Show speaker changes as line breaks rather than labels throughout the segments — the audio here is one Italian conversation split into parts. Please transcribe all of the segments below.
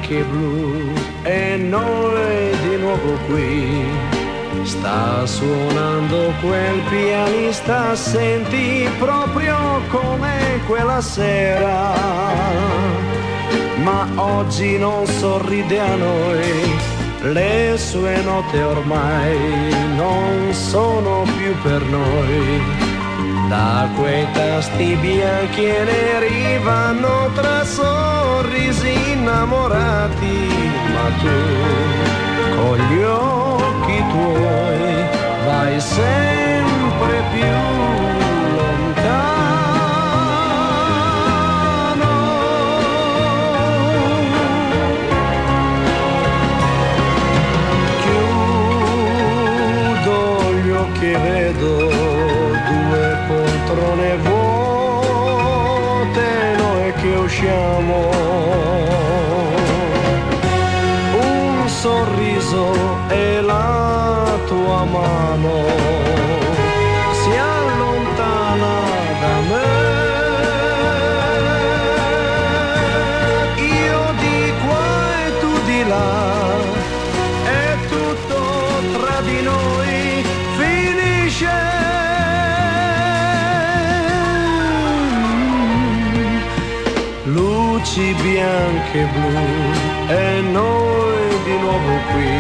bianche e blu e noi di nuovo qui. Sta suonando quel pianista, senti proprio come quella sera, ma oggi non sorride a noi, le sue note ormai non sono più per noi. Da quei tasti bianchi e neri vanno tra sorrisi innamorati, ma tu con gli occhi tuoi vai sempre più lontano. Chiudo gli occhi e vedo due poltrone vuote, noi che usciamo, un sorriso e la tua mano si allontana da me. Io di qua e tu di là, e tutto tra di noi finisce. Luci bianche e blu e noi di nuovo qui,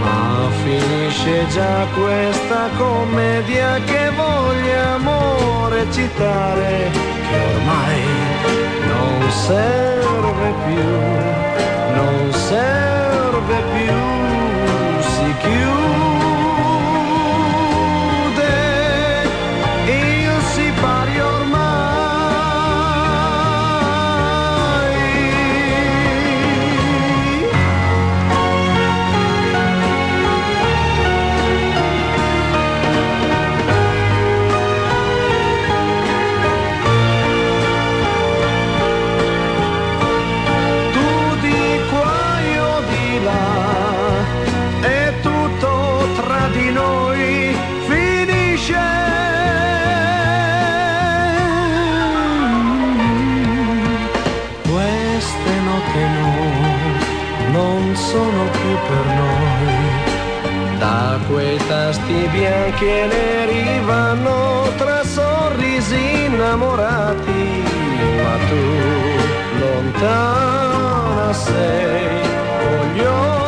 ma finisce già questa commedia che vogliamo recitare, che ormai non serve più, non serve più, si chiude il sipario ormai. Non sono più per noi, da quei tasti bianchi e neri vanno tra sorrisi innamorati, ma tu lontana sei con gli occhi